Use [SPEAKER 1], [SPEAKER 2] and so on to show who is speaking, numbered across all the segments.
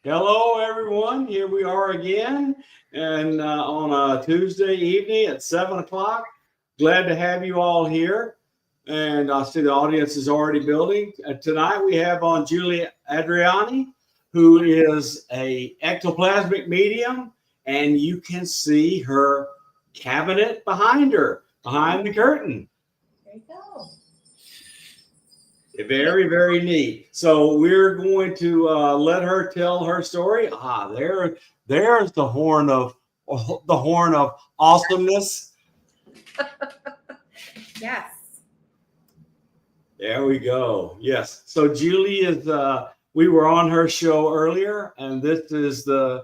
[SPEAKER 1] Hello, everyone. Here we are again, and on a Tuesday evening at 7 o'clock. Glad to have you all here, and I see the audience is already building. Tonight we have on Jullie Adreani, who is a ectoplasmic medium, and you can see her cabinet behind her, behind the curtain.
[SPEAKER 2] There you go.
[SPEAKER 1] Very, very neat. So we're going to let her tell her story. There's the horn of awesomeness.
[SPEAKER 2] Yes.
[SPEAKER 1] There we go. Yes. So Jullie is. We were on her show earlier, and this is the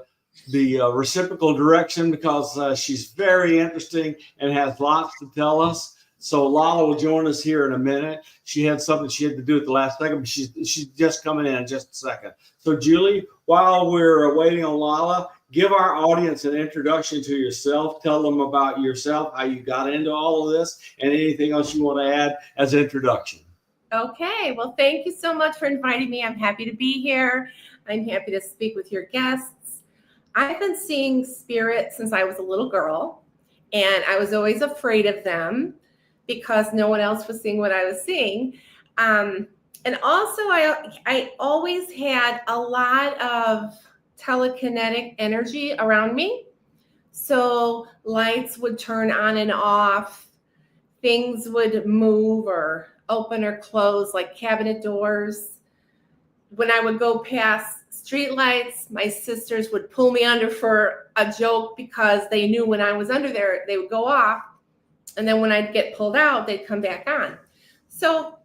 [SPEAKER 1] reciprocal direction because she's very interesting and has lots to tell us. So Lala will join us here in a minute. She had something she had to do at the last second, but she's just coming in just a second. So Jullie, while we're waiting on Lala, give our audience an introduction to yourself. Tell them about yourself, how you got into all of this, and anything else you want to add as an introduction.
[SPEAKER 2] Okay. Well, thank you so much for inviting me. I'm happy to be here. I'm happy to speak with your guests. I've been seeing spirits since I was a little girl, and I was always afraid of them, because no one else was seeing what I was seeing. And also, I always had a lot of telekinetic energy around me. So lights would turn on and off. Things would move or open or close, like cabinet doors. When I would go past street lights, my sisters would pull me under for a joke because they knew when I was under there, they would go off. And then when I'd get pulled out, they'd come back on. So,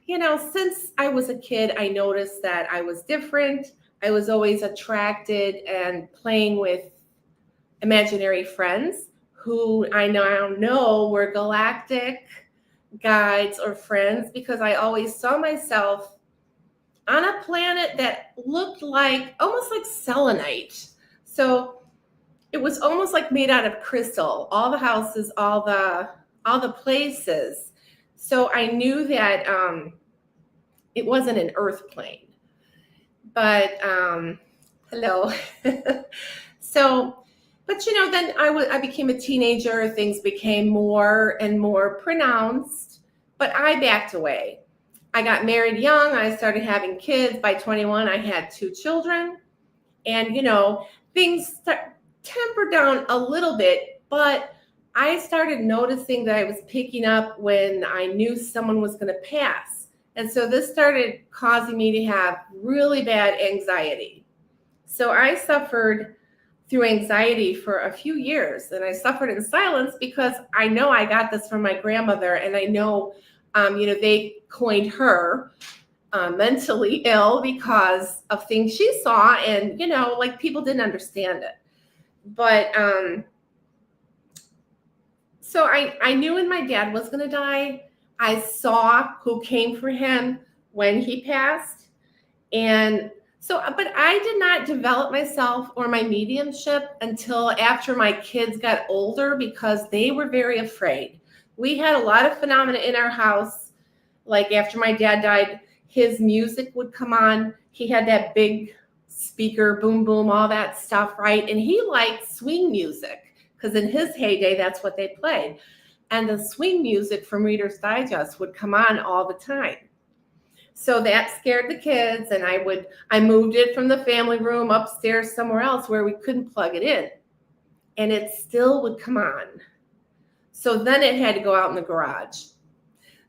[SPEAKER 2] since I was a kid, I noticed that I was different. I was always attracted and playing with imaginary friends who I now know were galactic guides or friends, because I always saw myself on a planet that looked almost like selenite. So it was almost like made out of crystal, all the houses, all the places. So I knew that it wasn't an earth plane. But hello. Then I became a teenager. Things became more and more pronounced, but I backed away. I got married young. I started having kids. By 21, I had 2 children. And, things tempered down a little bit, but I started noticing that I was picking up when I knew someone was going to pass. And so this started causing me to have really bad anxiety. So I suffered through anxiety for a few years, and I suffered in silence because I know I got this from my grandmother, and I know, they coined her mentally ill because of things she saw, and, people didn't understand it. But so I knew when my dad was going to die. I saw who came for him when he passed. And so, but I did not develop myself or my mediumship until after my kids got older, because they were very afraid. We had a lot of phenomena in our house. Like after my dad died, his music would come on. He had that big speaker, boom, boom, all that stuff, right? And he liked swing music because in his heyday, that's what they played. And the swing music from Reader's Digest would come on all the time. So that scared the kids, and I moved it from the family room upstairs somewhere else where we couldn't plug it in. And it still would come on. So then it had to go out in the garage.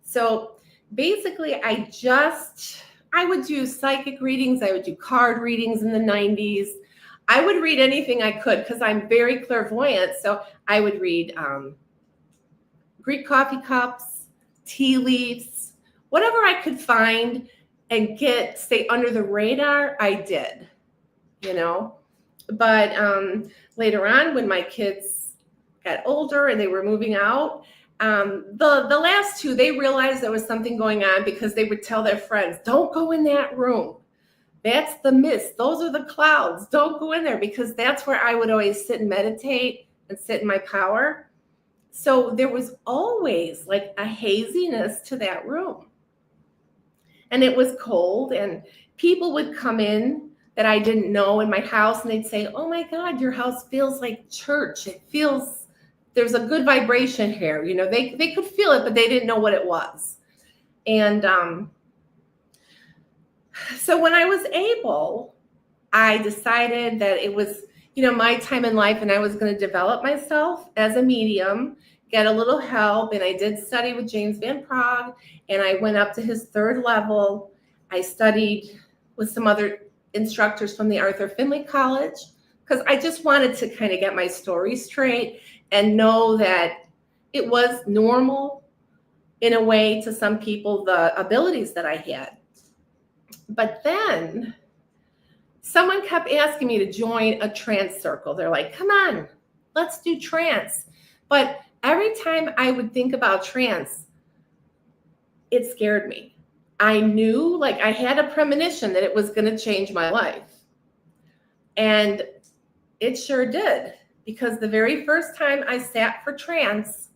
[SPEAKER 2] So basically, I would do psychic readings. I would do card readings in the 90s. I would read anything I could because I'm very clairvoyant. So I would read Greek coffee cups, tea leaves, whatever I could find and stay under the radar, I did, But later on, when my kids got older and they were moving out, the last 2, they realized there was something going on because they would tell their friends, don't go in that room. That's the mist. Those are the clouds. Don't go in there, because that's where I would always sit and meditate and sit in my power. So there was always like a haziness to that room. And it was cold, and people would come in that I didn't know in my house, and they'd say, "Oh my God, your house feels like church. It feels there's a good vibration here." You know, they could feel it, but they didn't know what it was. And so when I was able, I decided that it was, you know, my time in life, and I was going to develop myself as a medium, get a little help. And I did study with James Van Praagh, and I went up to his 3rd level. I studied with some other instructors from the Arthur Findlay College, because I just wanted to kind of get my story straight and know that it was normal in a way to some people, the abilities that I had. But then someone kept asking me to join a trance circle. They're like, "Come on, let's do trance." But every time I would think about trance, it scared me. I knew, like, I had a premonition that it was going to change my life. And it sure did, because the very first time I sat for trance,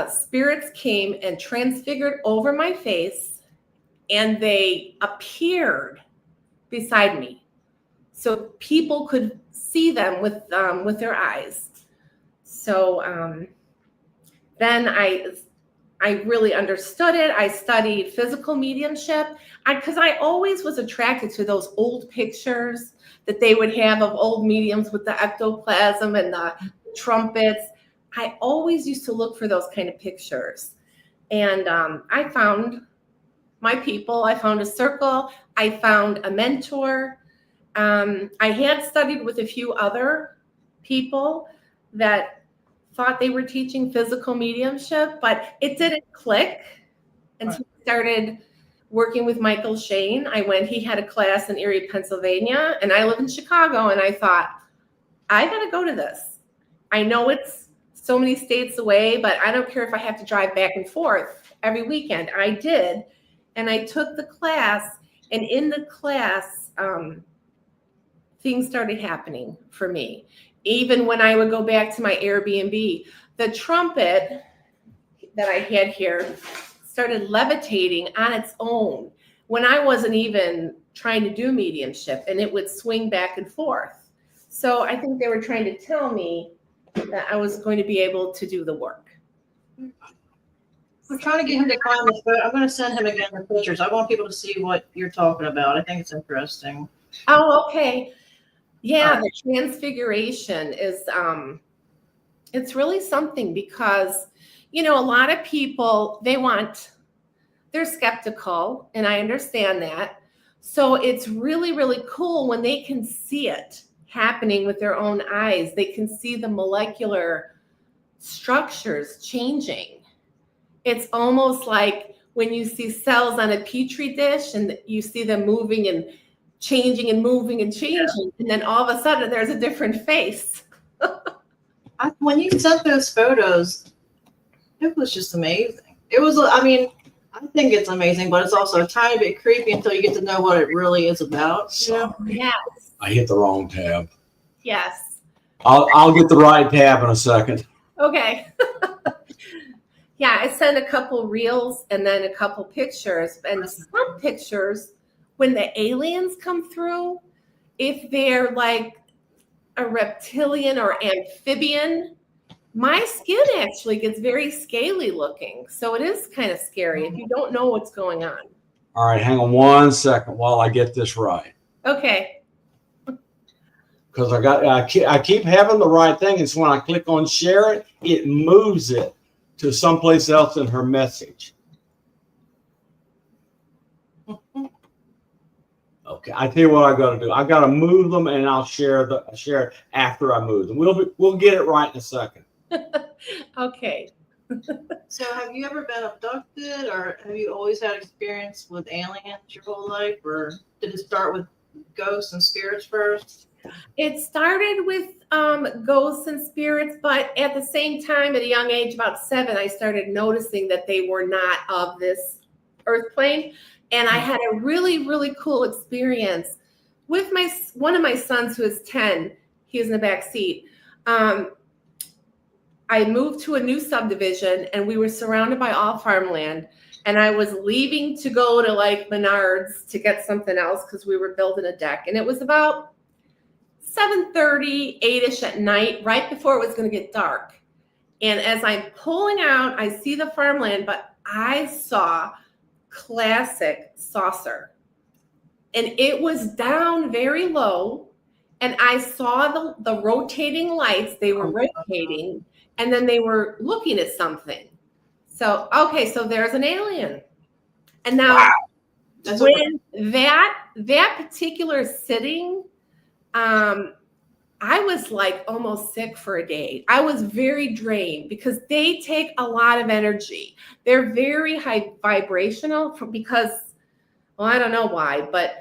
[SPEAKER 2] spirits came and transfigured over my face, and they appeared beside me, so people could see them with their eyes. So then I really understood it. I studied physical mediumship, because I always was attracted to those old pictures that they would have of old mediums with the ectoplasm and the trumpets. I always used to look for those kind of pictures. And I found my people. I found a circle. I found a mentor. I had studied with a few other people that thought they were teaching physical mediumship, but it didn't click until I started working with Michael Shane. He had a class in Erie, Pennsylvania, and I live in Chicago, and I thought, I got to go to this. I know it's so many states away, but I don't care if I have to drive back and forth every weekend. I did. And I took the class, and in the class, things started happening for me. Even when I would go back to my Airbnb, the trumpet that I had here started levitating on its own when I wasn't even trying to do mediumship, and it would swing back and forth. So I think they were trying to tell me that I was going to be able to do the work.
[SPEAKER 3] We're trying to get him to climb this boat. I'm going to send him again the pictures. I want people to see what you're talking about. I think it's interesting.
[SPEAKER 2] Oh, okay. Yeah, the transfiguration is, it's really something, because, you know, a lot of people, they're skeptical, and I understand that. So it's really, really cool when they can see it happening with their own eyes. They can see the molecular structures changing. It's almost like when you see cells on a petri dish and you see them moving and changing and moving and changing, and then all of a sudden there's a different face.
[SPEAKER 3] When you sent those photos, it was just amazing. It was, I mean, I think it's amazing, but it's also a tiny bit creepy until you get to know what it really is about.
[SPEAKER 1] Sorry.
[SPEAKER 2] Yes.
[SPEAKER 1] I hit the wrong tab.
[SPEAKER 2] Yes.
[SPEAKER 1] I'll get the right tab in a second.
[SPEAKER 2] Okay. Yeah, I sent a couple reels and then a couple pictures. And some pictures, when the aliens come through, if they're like a reptilian or amphibian, my skin actually gets very scaly looking. So it is kind of scary if you don't know what's going on.
[SPEAKER 1] All right, hang on 1 second while I get this right.
[SPEAKER 2] Okay.
[SPEAKER 1] Because I keep having the right thing. It's when I click on share it, it moves it to someplace else in her message. Okay, I tell you what I got to do. I got to move them, and I'll share it after I move them. We'll get it right in a second.
[SPEAKER 2] Okay.
[SPEAKER 3] So have you ever been abducted, or have you always had experience with aliens your whole life, or did it start with ghosts and spirits first?
[SPEAKER 2] It started with ghosts and spirits, but at the same time, at a young age, about 7, I started noticing that they were not of this earth plane. And I had a really, really cool experience with one of my sons who is 10. He was in the back seat. I moved to a new subdivision, and we were surrounded by all farmland. and I was leaving to go to like Menards to get something else because we were building a deck, and it was about 7:30, 8-ish at night, right before it was going to get dark. And as I'm pulling out, I see the farmland, but I saw classic saucer. And it was down very low. And I saw the rotating lights. They were rotating, and then they were looking at something. So, okay, so there's an alien. And now when that particular sitting, I was like almost sick for a day. I was very drained because they take a lot of energy. They're very high vibrational because, well, I don't know why, but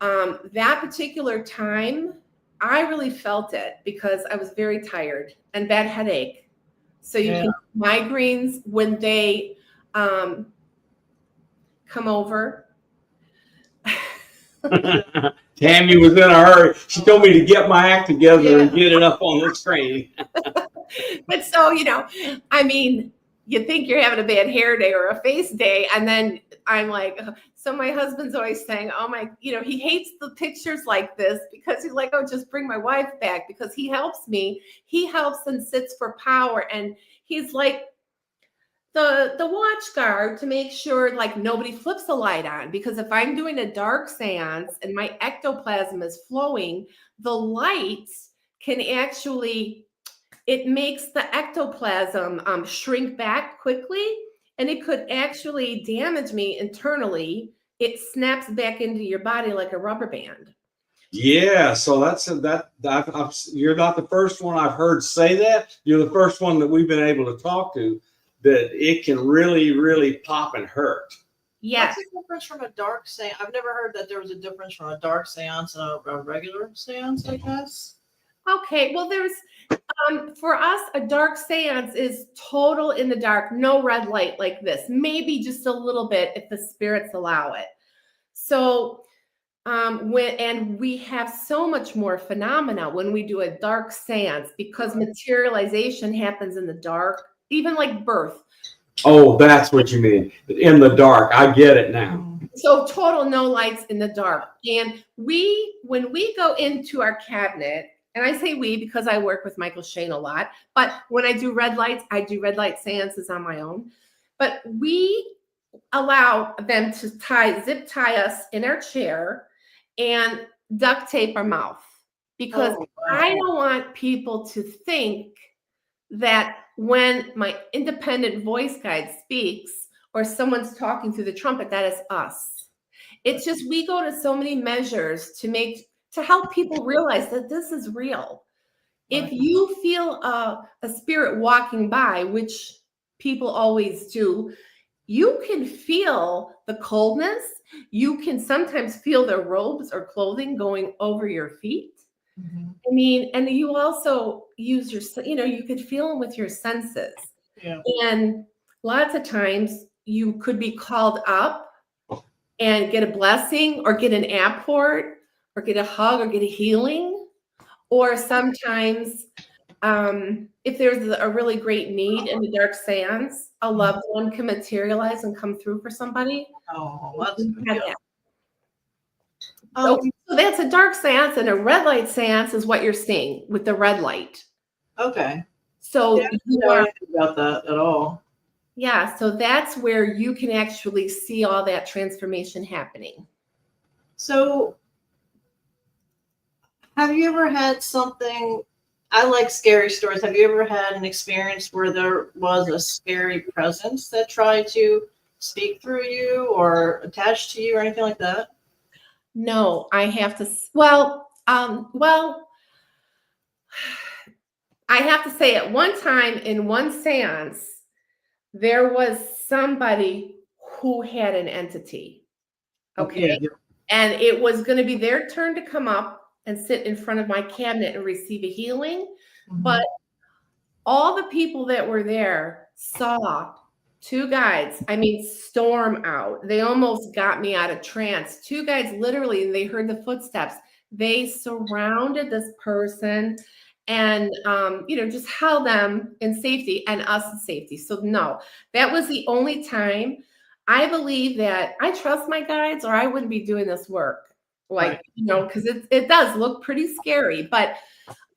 [SPEAKER 2] that particular time, I really felt it because I was very tired and bad headache. So you can migraines when they come over.
[SPEAKER 1] Tammy was in a hurry. She told me to get my act together and get it up on the screen.
[SPEAKER 2] But so, I mean, you think you're having a bad hair day or a face day, and then I'm like, so my husband's always saying, oh my, he hates the pictures like this because he's like, oh, just bring my wife back because he helps me. He helps and sits for power. And he's like the watch guard to make sure like nobody flips the light on, because if I'm doing a dark seance and my ectoplasm is flowing, the light can actually, it makes the ectoplasm shrink back quickly, and it could actually damage me internally. It snaps back into your body like a rubber band.
[SPEAKER 1] Yeah, so you're not the first one I've heard say that. You're the first one that we've been able to talk to that it can really, really pop and hurt.
[SPEAKER 2] Yes.
[SPEAKER 3] What's the difference from a dark seance? I've never heard that there was a difference from a dark seance and a regular seance, I guess.
[SPEAKER 2] Okay, well, there's for us, a dark seance is total in the dark, no red light like this, maybe just a little bit if the spirits allow it. So and we have so much more phenomena when we do a dark seance because materialization happens in the dark, even like birth.
[SPEAKER 1] Oh, that's what you mean. In the dark. I get it now.
[SPEAKER 2] So total no lights in the dark. And when we go into our cabinet, and I say we because I work with Michael Shane a lot, but when I do red lights, I do red light seances on my own. But we allow them to zip tie us in our chair and duct tape our mouth, because I don't want people to think that when my independent voice guide speaks or someone's talking through the trumpet, that is us. It's just, we go to so many measures to help people realize that this is real. If you feel a spirit walking by, which people always do, you can feel the coldness. You can sometimes feel their robes or clothing going over your feet. Mm-hmm. I mean, and you also use you could feel them with your senses. Yeah. And lots of times you could be called up and get a blessing or get an apport or get a hug or get a healing. Or sometimes if there's a really great need in the dark seance, a loved one can materialize and come through for somebody.
[SPEAKER 3] Oh, that's
[SPEAKER 2] that. So that's a dark seance, and a red light seance is what you're seeing with the red light.
[SPEAKER 3] Okay.
[SPEAKER 2] So
[SPEAKER 3] I don't know anything about that at all.
[SPEAKER 2] Yeah, so that's where you can actually see all that transformation happening.
[SPEAKER 3] So have you ever had something, I like scary stories. Have you ever had an experience where there was a scary presence that tried to speak through you or attach to you or anything like that?
[SPEAKER 2] No, I have to, I have to say at one time in one seance, there was somebody who had an entity. Okay. Yeah. And it was going to be their turn to come up and sit in front of my cabinet and receive a healing. Mm-hmm. But all the people that were there saw two guides, storm out. They almost got me out of trance. Two guides, literally, they heard the footsteps. They surrounded this person and, just held them in safety and us in safety. So no, that was the only time I believe that I trust my guides, or I wouldn't be doing this work. Like,
[SPEAKER 3] Right.
[SPEAKER 2] you know, because it does look pretty scary, but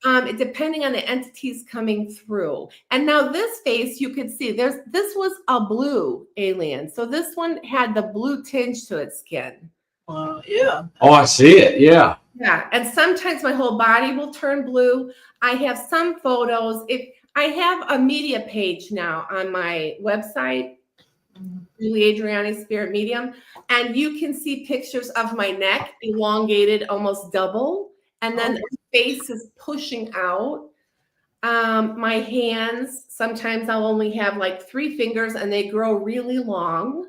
[SPEAKER 2] it depending on the entities coming through. And now this face, you can see this was a blue alien. So this one had the blue tinge to its skin.
[SPEAKER 3] Yeah.
[SPEAKER 1] Oh, I see it. Yeah.
[SPEAKER 2] Yeah. And sometimes my whole body will turn blue. I have some photos. If I have a media page now on my website, Jullie Adreani Spirit Medium, and you can see pictures of my neck elongated almost double, and then the face is pushing out. My hands, sometimes I'll only have like 3 fingers and they grow really long,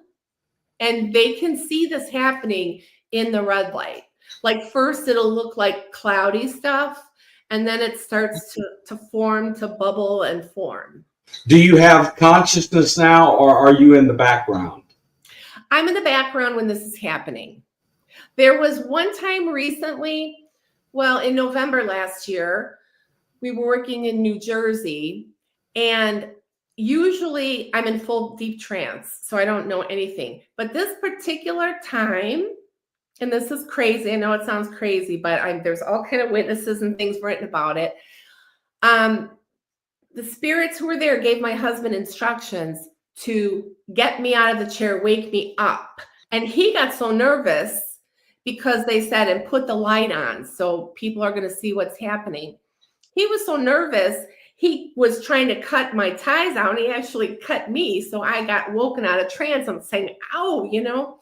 [SPEAKER 2] and they can see this happening in the red light. Like first it'll look like cloudy stuff, and then it starts to form, to bubble and form.
[SPEAKER 1] Do you have consciousness now, or are you in the background?
[SPEAKER 2] I'm in the background when this is happening. There was one time recently, well, in November last year, we were working in New Jersey, and usually I'm in full deep trance, so I don't know anything. But this particular time, and this is crazy, I know it sounds crazy, but there's all kind of witnesses and things written about it. The spirits who were there gave my husband instructions to get me out of the chair, wake me up. And he got so nervous because they said, and put the light on so people are going to see what's happening. He was so nervous, he was trying to cut my ties out, and he actually cut me. So I got woken out of trance. I'm saying, ow, you know.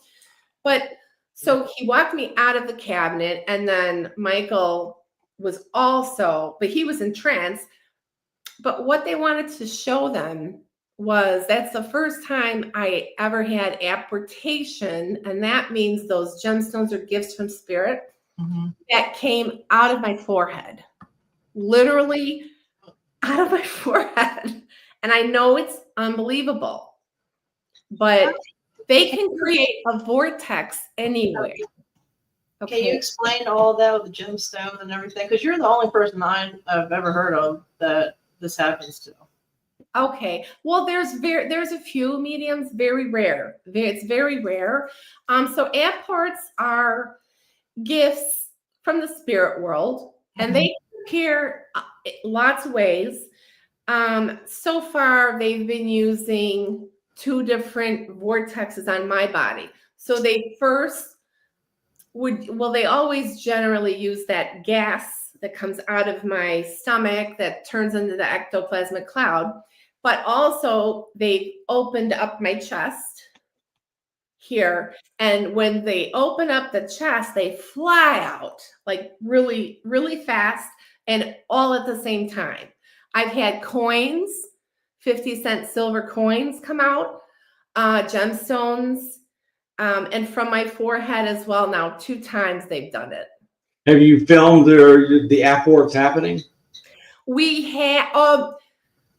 [SPEAKER 2] But so he walked me out of the cabinet, and then Michael was also, but he was in trance. But what they wanted to show them was that's the first time I ever had apportation, and that means those gemstones are gifts from spirit that came out of my forehead, literally out of my forehead. And I know it's unbelievable, but they can create a vortex anywhere.
[SPEAKER 3] Okay. Can you explain all that with the gemstones and everything? Because you're the only person I've ever heard of that this happens to.
[SPEAKER 2] Okay. Well, there's a few mediums, very rare. It's very rare. So apports are gifts from the spirit world, and they appear lots of ways. So far, they've been using 2 different vortexes on my body. So they first they always generally use that gas that comes out of my stomach that turns into the ectoplasmic cloud. But also they opened up my chest here. And when they open up the chest, they fly out like really, really fast and all at the same time. I've had coins, 50-cent silver coins come out, gemstones, and from my forehead as well. Now 2 times they've done it.
[SPEAKER 1] Have you filmed the apports happening?
[SPEAKER 2] We have.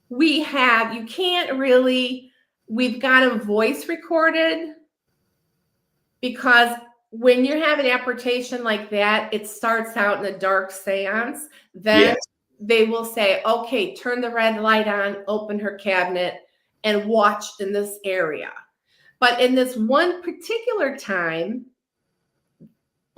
[SPEAKER 2] You can't really. We've got them voice recorded, because when you're having apportation like that, it starts out in a dark seance. Then they will say, okay, turn the red light on, open her cabinet, and watch in this area. But in this one particular time,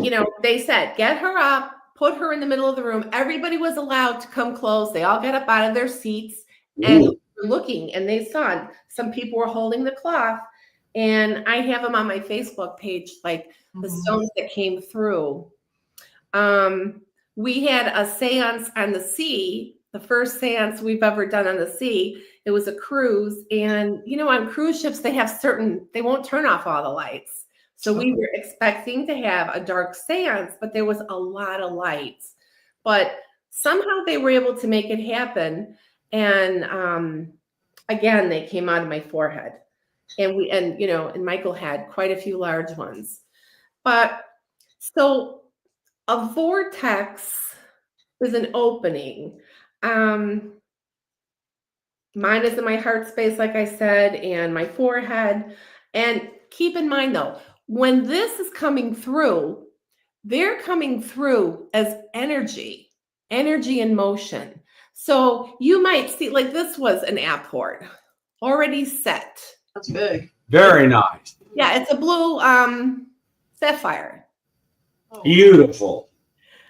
[SPEAKER 2] you know, they said, get her up, put her in the middle of the room. Everybody was allowed to come close. They all got up out of their seats and were looking, and they saw some people were holding the cloth. And I have them on my Facebook page, like the stones that came through. We had a seance on the sea, the first seance we've ever done on the sea. It was a cruise. And, you know, on cruise ships, they won't turn off all the lights. So we were expecting to have a dark seance, but there was a lot of lights. But somehow they were able to make it happen. And again, they came out of my forehead. And Michael had quite a few large ones. But so a vortex is an opening. Mine is in my heart space, like I said, and my forehead. And keep in mind, though, when this is coming through, they're coming through as energy in motion. So you might see, like this was an apport already set.
[SPEAKER 3] That's big.
[SPEAKER 1] Very nice.
[SPEAKER 2] Yeah, it's a blue sapphire.
[SPEAKER 3] Oh,
[SPEAKER 1] Beautiful.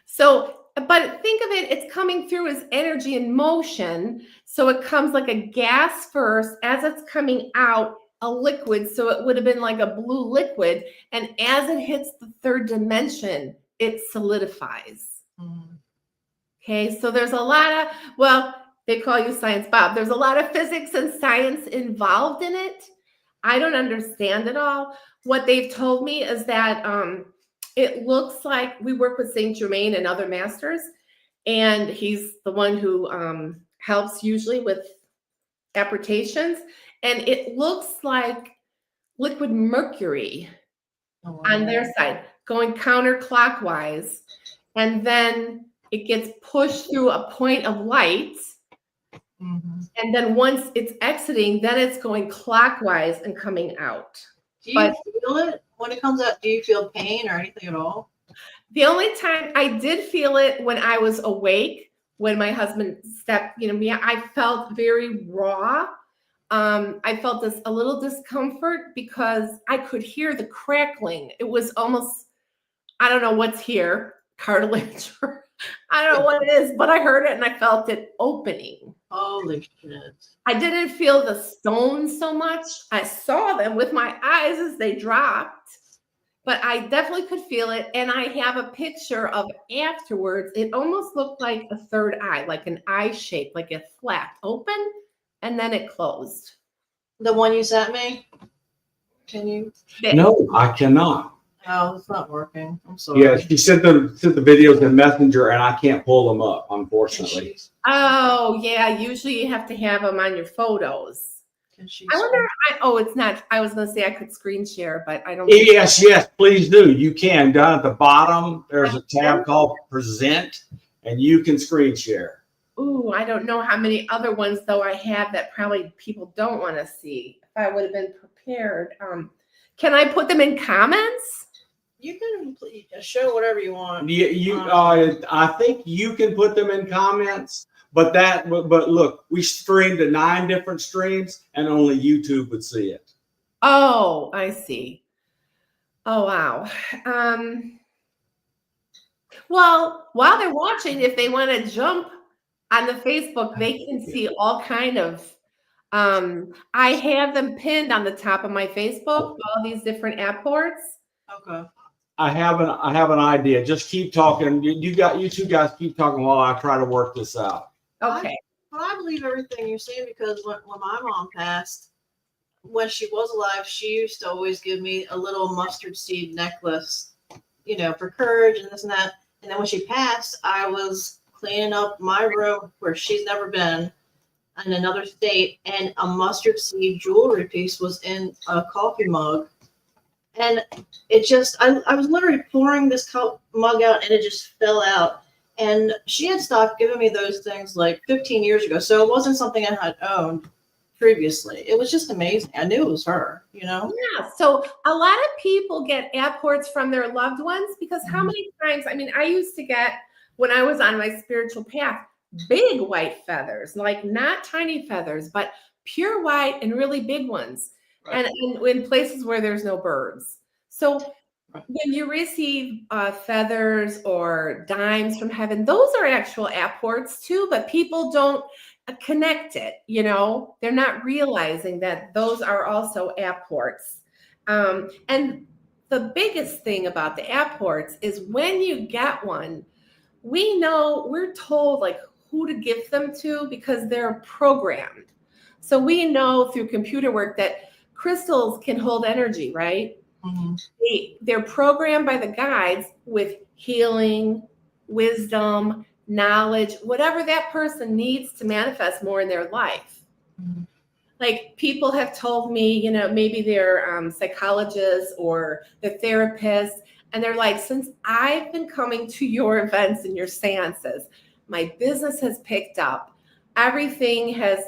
[SPEAKER 2] So, but think of it, it's coming through as energy in motion. So it comes like a gas first as it's coming out, a liquid. So it would have been like a blue liquid. And as it hits the third dimension, it solidifies.
[SPEAKER 3] mhm.
[SPEAKER 2] Okay, so there's a lot of, well, they call you Science Bob. There's a lot of physics and science involved in it. I don't understand it all. What they've told me is that it looks like we work with Saint Germain and other masters, and he's the one who helps usually with apportations, and it looks like liquid mercury
[SPEAKER 3] Oh,
[SPEAKER 2] on
[SPEAKER 3] wow.
[SPEAKER 2] their side going counterclockwise, and then it gets pushed through a point of light,
[SPEAKER 3] Mhm.
[SPEAKER 2] and then once it's exiting, then it's going clockwise and coming out.
[SPEAKER 3] Do you
[SPEAKER 2] But-
[SPEAKER 3] feel it when it comes out? Do you feel pain or anything at all?
[SPEAKER 2] The only time I did feel it when I was awake, when my husband stepped, me, I felt very raw. I felt a little discomfort because I could hear the crackling. It was almost, I don't know what's here, cartilage, or I don't know what it is, but I heard it and I felt it opening.
[SPEAKER 3] Holy shit.
[SPEAKER 2] I didn't feel the stones so much. I saw them with my eyes as they dropped, but I definitely could feel it. And I have a picture of afterwards. It almost looked like a third eye, like an eye shape, like it flapped open and then it closed.
[SPEAKER 3] The one you sent me? Can you?
[SPEAKER 1] No, I cannot.
[SPEAKER 3] Oh, it's not working. I'm sorry.
[SPEAKER 1] Yeah, she sent the videos in Messenger, and I can't pull them up,
[SPEAKER 3] Can
[SPEAKER 1] unfortunately.
[SPEAKER 3] she,
[SPEAKER 2] Oh, yeah. Usually you have to have them on your photos.
[SPEAKER 3] can she
[SPEAKER 2] I wonder, it's not, I was going to say I could screen share, but I don't.
[SPEAKER 1] Yes, please do. You can. Down at the bottom, there's a tab called Present, and you can screen share.
[SPEAKER 2] Ooh, I don't know how many other ones though I have that probably people don't want to see. If I would have been prepared. Can I put them in comments?
[SPEAKER 3] You can show whatever you want.
[SPEAKER 1] I think you can put them in comments, but look, we streamed to 9 different streams, and only YouTube would see it.
[SPEAKER 2] Oh, I see. Oh, wow. Well, while they're watching, if they want to jump on the Facebook, they can see all kind of. I have them pinned on the top of my Facebook, all these different app ports.
[SPEAKER 3] Okay.
[SPEAKER 1] I have an idea. Just keep talking. You two guys keep talking while I try to work this out.
[SPEAKER 2] Okay.
[SPEAKER 3] Well, I believe everything you're saying because when my mom passed, when she was alive, she used to always give me a little mustard seed necklace, for courage and this and that. And then when she passed, I was cleaning up my room where she's never been in another state, and a mustard seed jewelry piece was in a coffee mug. And it just, I was literally pouring this mug out and it just fell out. And she had stopped giving me those things like 15 years ago. So it wasn't something I had owned previously. It was just amazing. I knew it was her,
[SPEAKER 2] Yeah. So a lot of people get apports from their loved ones because how many times, I used to get, when I was on my spiritual path, big white feathers, like not tiny feathers, but pure white and really big ones.
[SPEAKER 3] Right.
[SPEAKER 2] And in places where there's no birds. So when you receive feathers or dimes from heaven, those are actual apports too, but people don't connect it. They're not realizing that those are also apports. And the biggest thing about the apports is when you get one, we're told like who to give them to because they're programmed. So we know through computer work that crystals can hold energy, right?
[SPEAKER 3] Mm-hmm.
[SPEAKER 2] They're programmed by the guides with healing, wisdom, knowledge, whatever that person needs to manifest more in their life.
[SPEAKER 3] Mm-hmm.
[SPEAKER 2] Like people have told me, maybe they're psychologists or the therapists, and they're like, since I've been coming to your events and your seances, my business has picked up. Everything has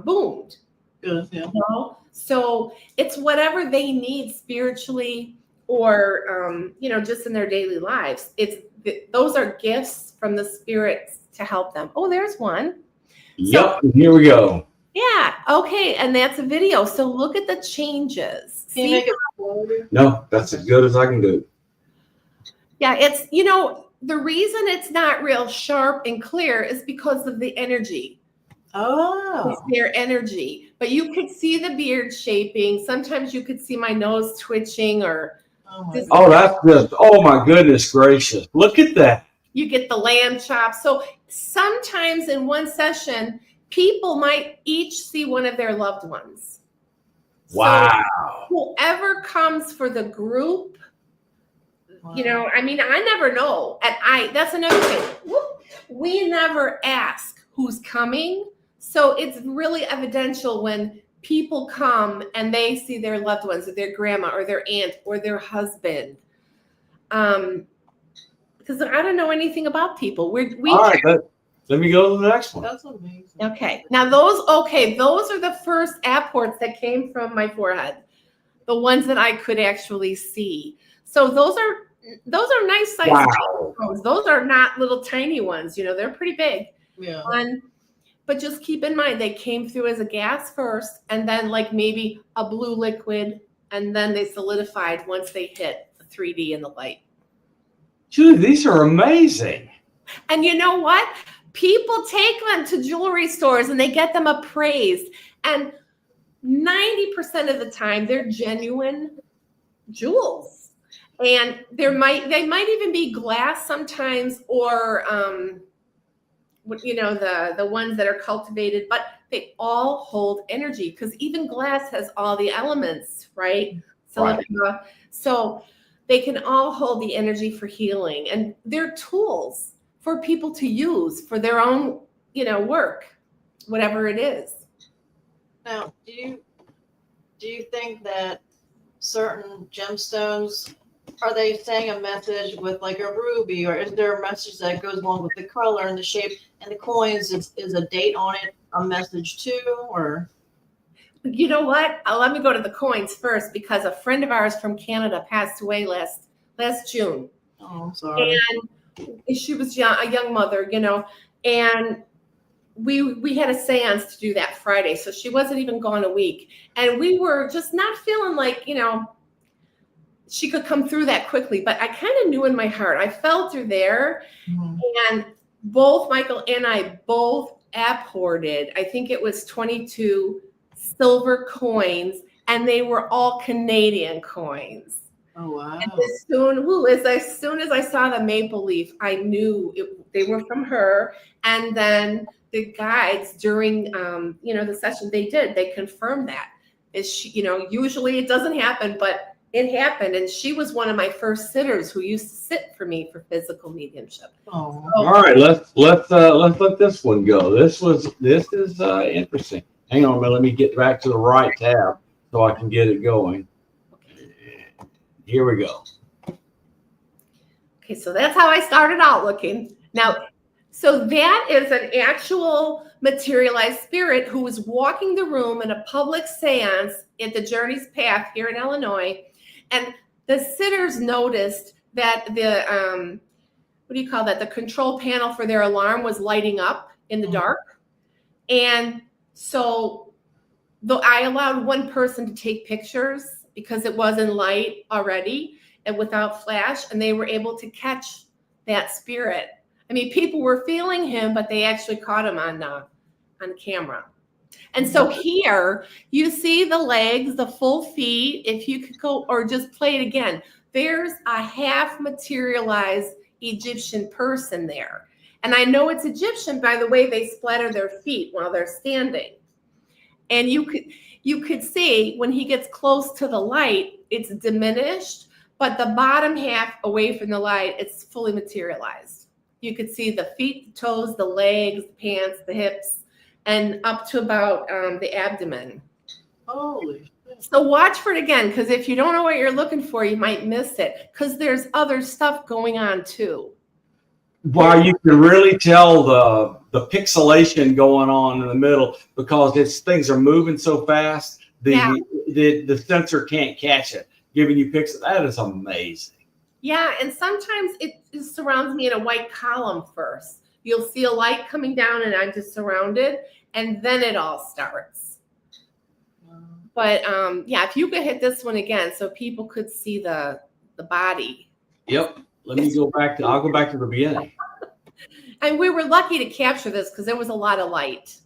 [SPEAKER 2] boomed.
[SPEAKER 3] Good, yeah.
[SPEAKER 2] So it's whatever they need spiritually or, just in their daily lives. Those are gifts from the spirits to help them. Oh, there's one.
[SPEAKER 1] Yep. Here we go.
[SPEAKER 2] Yeah. Okay. And that's a video. So look at the changes.
[SPEAKER 3] Can you make it smaller?
[SPEAKER 1] No, that's as good as I can do.
[SPEAKER 2] Yeah. It's, the reason it's not real sharp and clear is because of the energy.
[SPEAKER 3] Oh.
[SPEAKER 2] It's their energy. But you could see the beard shaping. Sometimes you could see my nose twitching or this.
[SPEAKER 1] Oh, that's just, oh my goodness gracious. Look at that.
[SPEAKER 2] You get the lamb chops. So sometimes in one session, people might each see one of their loved ones.
[SPEAKER 1] Wow.
[SPEAKER 2] So whoever comes for the group,
[SPEAKER 3] Wow.
[SPEAKER 2] I never know. And that's another thing. We never ask who's coming. So it's really evidential when people come and they see their loved ones or their grandma or their aunt or their husband. Because I don't know anything about people.
[SPEAKER 1] All right, let me go to the next one.
[SPEAKER 3] That's amazing.
[SPEAKER 2] Okay. Now those are the first apports that came from my forehead. The ones that I could actually see. So those are nice sized
[SPEAKER 1] Wow.
[SPEAKER 2] Those are not little tiny ones, they're pretty big.
[SPEAKER 3] Yeah.
[SPEAKER 2] But just keep in mind they came through as a gas first and then like maybe a blue liquid and then they solidified once they hit the 3D in the light.
[SPEAKER 1] Julie, these are amazing.
[SPEAKER 2] And you know what? People take them to jewelry stores and they get them appraised. And 90% of the time, they're genuine jewels. And they might even be glass sometimes, or the ones that are cultivated. But they all hold energy because even glass has all the elements, right? Silica. So they can all hold the energy for healing, and they're tools for people to use for their own, work, whatever it is.
[SPEAKER 3] Now, do you think that certain gemstones, are they saying a message with like a ruby, or is there a message that goes along with the color and the shape and the coins? Is a date on it a message too, or?
[SPEAKER 2] You know what? Let me go to the coins first because a friend of ours from Canada passed away last June.
[SPEAKER 3] Oh, I'm sorry.
[SPEAKER 2] And she was a young mother, and we had a seance to do that Friday. So she wasn't even gone a week. And we were just not feeling like, she could come through that quickly. But I kind of knew in my heart, I felt her there.
[SPEAKER 3] Mhm.
[SPEAKER 2] And both Michael and I both apported, I think it was 22 silver coins, and they were all Canadian coins.
[SPEAKER 3] Oh, wow.
[SPEAKER 2] And as soon as I saw the maple leaf, I knew they were from her. And then the guides during the session, they confirmed that. Usually it doesn't happen, but it happened. And she was one of my first sitters who used to sit for me for physical mediumship.
[SPEAKER 3] Oh.
[SPEAKER 1] All right, let's let this one go. This is interesting. Hang on a minute, let me get back to the right tab so I can get it going. Here we go.
[SPEAKER 2] Okay, so that's how I started out looking. Now, so that is an actual materialized spirit who was walking the room in a public seance at the Journey's Path here in Illinois. And the sitters noticed that the, the control panel for their alarm was lighting up in the dark. And so I allowed one person to take pictures because it was in light already and without flash, and they were able to catch that spirit. I mean, people were feeling him, but they actually caught him on camera. And so here you see the legs, the full feet. If you could go or just play it again, there's a half materialized Egyptian person there. And I know it's Egyptian by the way they splatter their feet while they're standing. And you could see when he gets close to the light, it's diminished, but the bottom half away from the light, it's fully materialized. You could see the feet, the toes, the legs, the pants, the hips, and up to about the abdomen.
[SPEAKER 3] Holy shit.
[SPEAKER 2] So watch for it again, because if you don't know what you're looking for, you might miss it, because there's other stuff going on too.
[SPEAKER 1] Wow, you can really tell the pixelation going on in the middle because things are moving so fast. The sensor can't catch it, giving you pixels. That is amazing.
[SPEAKER 2] Yeah, and sometimes it surrounds me in a white column first you'll see a light coming down and I'm just surrounded, and then it all starts. But yeah, if you could hit this one again so people could see the body.
[SPEAKER 1] Yep. Let me go back I'll go back to the beginning.
[SPEAKER 2] And we were lucky to capture this because there was a lot of light.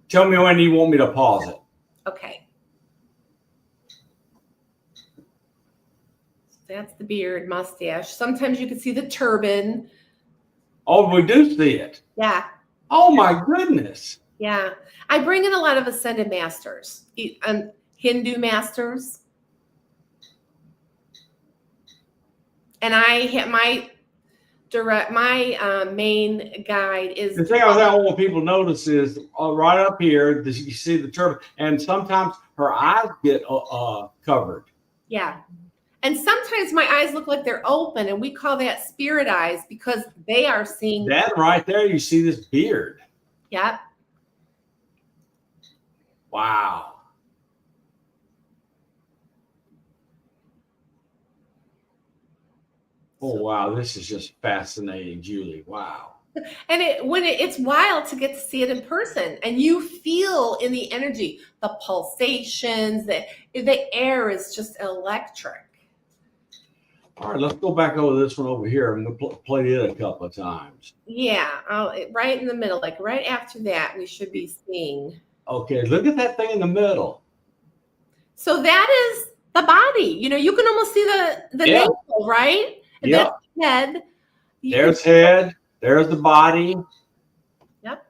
[SPEAKER 1] Tell me when you want me to pause it.
[SPEAKER 2] Okay. That's the beard, mustache. Sometimes you can see the turban.
[SPEAKER 1] Oh, we do see it.
[SPEAKER 2] Yeah.
[SPEAKER 1] Oh my goodness.
[SPEAKER 2] Yeah. I bring in a lot of ascended masters, Hindu masters. And I hit my main guide is
[SPEAKER 1] The thing I want people to notice is right up here, you see the turban, and sometimes her eyes get covered.
[SPEAKER 2] Yeah. And sometimes my eyes look like they're open, and we call that spirit eyes because they are seeing.
[SPEAKER 1] That right there, you see this beard.
[SPEAKER 2] Yep.
[SPEAKER 1] Wow. Oh, wow. This is just fascinating, Julie. Wow.
[SPEAKER 2] And it's wild to get to see it in person, and you feel in the energy, the pulsations, the air is just electric.
[SPEAKER 1] All right, let's go back over this one over here. I'm going to play it a couple of times.
[SPEAKER 2] Yeah, right in the middle, like right after that, we should be seeing.
[SPEAKER 1] Okay, look at that thing in the middle.
[SPEAKER 2] So that is the body. You know, you can almost see the
[SPEAKER 1] Yeah.
[SPEAKER 2] navel, right? And
[SPEAKER 1] Yeah.
[SPEAKER 2] that's the head.
[SPEAKER 1] There's head. There's the body.
[SPEAKER 2] Yep.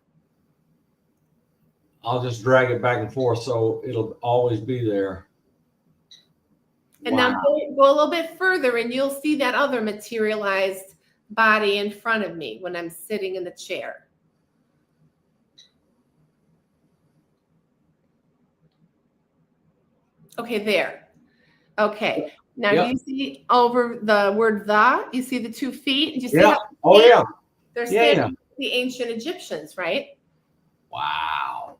[SPEAKER 1] I'll just drag it back and forth so it'll always be there.
[SPEAKER 2] And now go a little bit further and you'll see that other materialized body in front of me when I'm sitting in the chair. Okay, there. Okay. Now
[SPEAKER 1] Yep.
[SPEAKER 2] you see over the word the, you see the 2 feet? And you see
[SPEAKER 1] Yeah.
[SPEAKER 2] how
[SPEAKER 1] Oh, yeah.
[SPEAKER 2] they're
[SPEAKER 1] Yeah,
[SPEAKER 2] standing the ancient Egyptians, right?
[SPEAKER 1] Wow.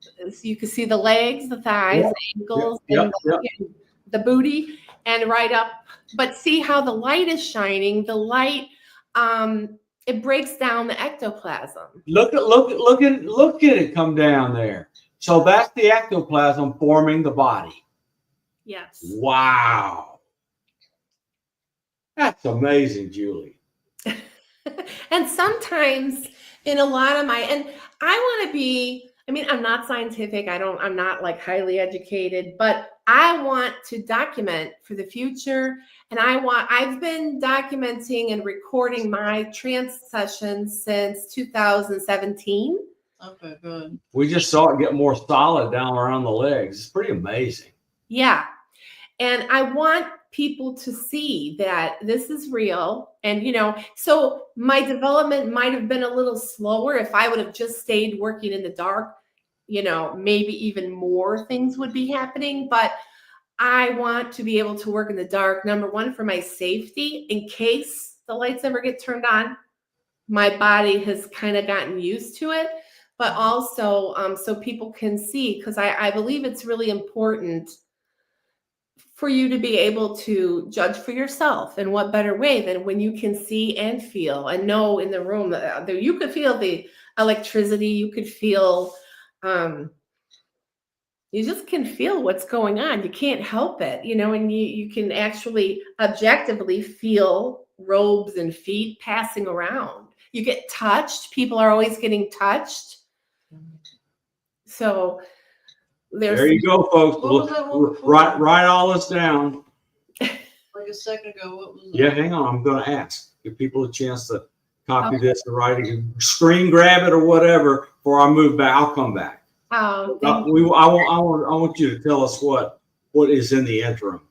[SPEAKER 2] So you can see the legs, the thighs,
[SPEAKER 1] Yep.
[SPEAKER 2] the ankles,
[SPEAKER 1] Yep.
[SPEAKER 2] and the booty, and right up. But see how the light is shining. The light, it breaks down the ectoplasm.
[SPEAKER 1] Look at it come down there. So that's the ectoplasm forming the body.
[SPEAKER 2] Yes.
[SPEAKER 1] Wow. That's amazing, Julie.
[SPEAKER 2] And sometimes in a lot of and I want to be, I mean, I'm not scientific. I'm not like highly educated, but I want to document for the future. And I've been documenting and recording my trance sessions since 2017.
[SPEAKER 3] Okay, good.
[SPEAKER 1] We just saw it get more solid down around the legs. It's pretty amazing.
[SPEAKER 2] Yeah. And I want people to see that this is real. And, you know, so my development might have been a little slower if I would have just stayed working in the dark. You know, maybe even more things would be happening. But I want to be able to work in the dark, number one, for my safety, in case the lights ever get turned on. My body has kind of gotten used to it. But also so people can see, because I believe it's really important for you to be able to judge for yourself. And what better way than when you can see and feel and know in the room that you could feel the electricity, you could feel, you just can feel what's going on. You can't help it, you know, and you can actually objectively feel robes and feet passing around. You get touched. People are always getting touched. So
[SPEAKER 1] There you go, folks.
[SPEAKER 3] What was that one before?
[SPEAKER 1] Write all this down.
[SPEAKER 3] Like a second ago, what was
[SPEAKER 1] Yeah,
[SPEAKER 3] that?
[SPEAKER 1] hang on. I'm going to ask. Give people a chance to copy this and write it, screen grab it or whatever before I move back. I'll come back.
[SPEAKER 2] Oh,
[SPEAKER 1] I want you to tell us what is in the interim.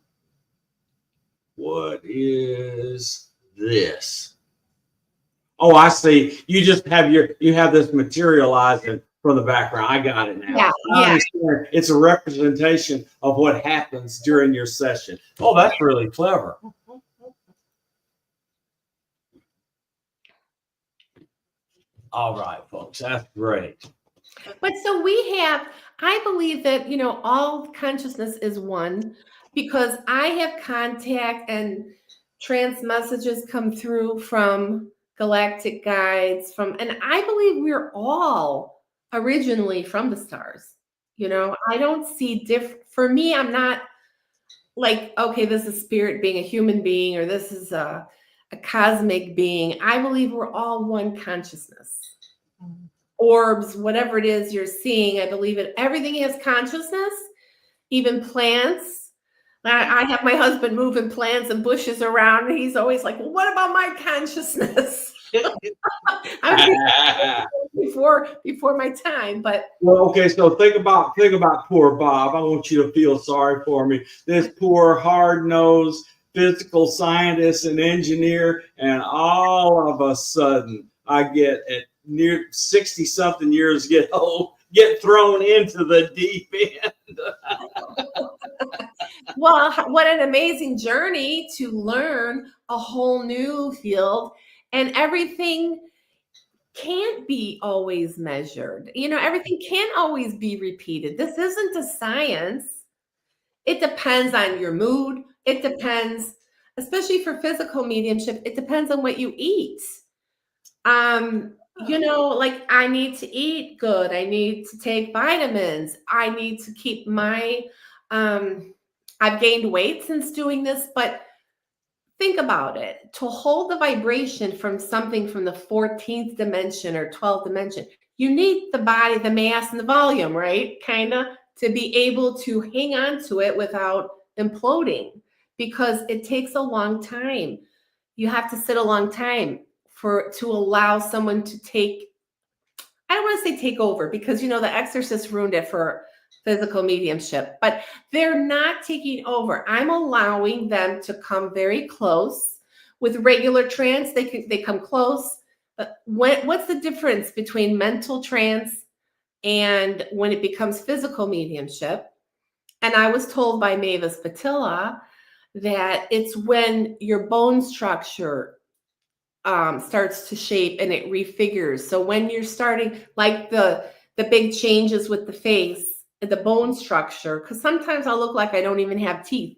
[SPEAKER 1] What is this? Oh, I see. You just have this materializing from the background. I got it now.
[SPEAKER 2] Yeah,
[SPEAKER 1] I
[SPEAKER 2] yeah.
[SPEAKER 1] understand. It's a representation of what happens during your session. Oh, that's really clever. All right, folks. That's great.
[SPEAKER 2] But so I believe that, you know, all consciousness is one, because I have contact and trance messages come through from galactic guides and I believe we're all originally from the stars. You know, I don't see for me, I'm not like, okay, this is spirit being a human being, or this is a cosmic being. I believe we're all one consciousness. Orbs, whatever it is you're seeing, I believe it. Everything has consciousness, even plants. I have my husband moving plants and bushes around, and he's always like, well, what about my consciousness? I mean, before my time, but
[SPEAKER 1] well, okay. So think about poor Bob. I want you to feel sorry for me. This poor hard-nosed physical scientist and engineer, and all of a sudden, I get at near 60-something years get thrown into the deep end.
[SPEAKER 2] well, what an amazing journey to learn a whole new field, and everything can't be always measured. You know, everything can't always be repeated. This isn't a science. It depends on your mood. It depends, especially for physical mediumship, it depends on what you eat. You know, like I need to eat good. I need to take vitamins. I need to keep my I've gained weight since doing this, but think about it. To hold the vibration from something from the 14th dimension or 12th dimension, you need the body, the mass, and the volume, right? Kind of to be able to hang on to it without imploding, because it takes a long time. You have to sit a long time to allow someone to I don't want to say take over, because, you know, The Exorcist ruined it for physical mediumship, but they're not taking over. I'm allowing them to come very close. With regular trance, they come close. But what's the difference between mental trance and when it becomes physical mediumship? And I was told by Mavis Patilla that it's when your bone structure starts to shape and it refigures. So when you're starting, like the big changes with the face, the bone structure, because sometimes I'll look like I don't even have teeth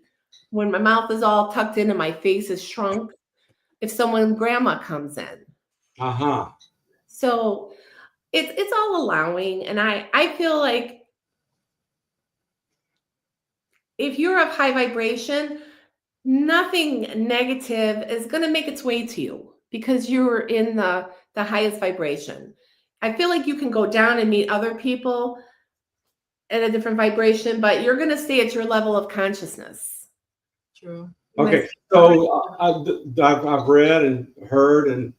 [SPEAKER 2] when my mouth is all tucked in and my face is shrunk, if grandma comes in.
[SPEAKER 1] Uh-huh.
[SPEAKER 2] So it's all allowing. And I feel like if you're of high vibration, nothing negative is going to make its way to you, because you're in the highest vibration. I feel like you can go down and meet other people at a different vibration, but you're going to stay at your level of consciousness.
[SPEAKER 3] True.
[SPEAKER 1] Okay, so I've read and heard and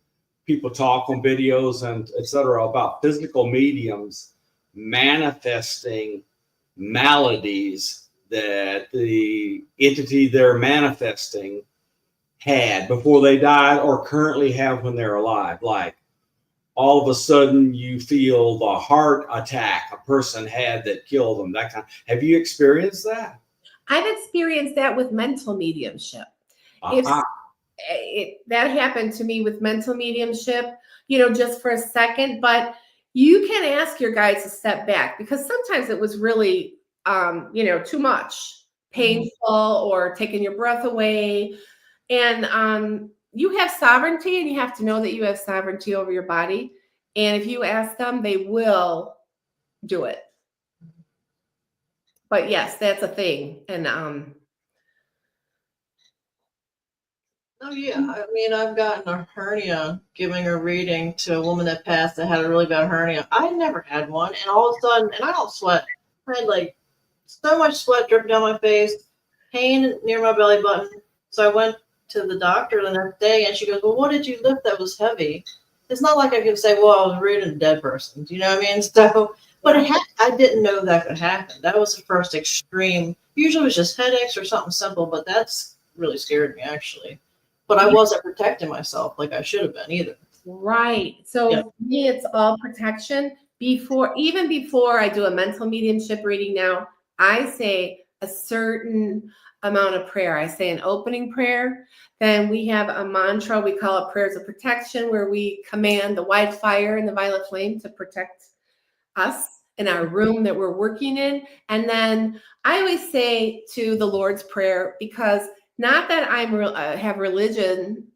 [SPEAKER 1] people talk on videos and etc. about physical mediums manifesting maladies that the entity they're manifesting had before they died or currently have when they're alive. Like all of a sudden you feel the heart attack a person had that killed them. That kind. Have you experienced that?
[SPEAKER 2] I've experienced that with mental mediumship.
[SPEAKER 1] Uh-huh.
[SPEAKER 2] That happened to me with mental mediumship, you know, just for a second, but you can ask your guides to step back, because sometimes it was really, you know, too much, painful, or taking your breath away. And you have sovereignty, and you have to know that you have sovereignty over your body. And if you ask them, they will do it. But yes, that's a thing. And
[SPEAKER 3] Oh yeah, I mean, I've gotten a hernia giving a reading to a woman that passed that had a really bad hernia. I never had one, and all of a sudden, and I don't sweat. I had like so much sweat dripping down my face, pain near my belly button. So I went to the doctor the next day, and she goes, "Well, what did you lift that was heavy?" It's not like I could say, "Well, I was reading a dead person." Do you know what I mean? So, but I didn't know that could happen. That was the first extreme. Usually, it was just headaches or something simple, but that's really scared me actually. But I wasn't protecting myself like I should have been either.
[SPEAKER 2] right. So for me, it's all protection. Even before I do a mental mediumship reading now, I say a certain amount of prayer. I say an opening prayer. Then we have a mantra. We call it prayers of protection, where we command the white fire and the violet flame to protect us in our room that we're working in. And then I always say to the Lord's Prayer, because not that I have religion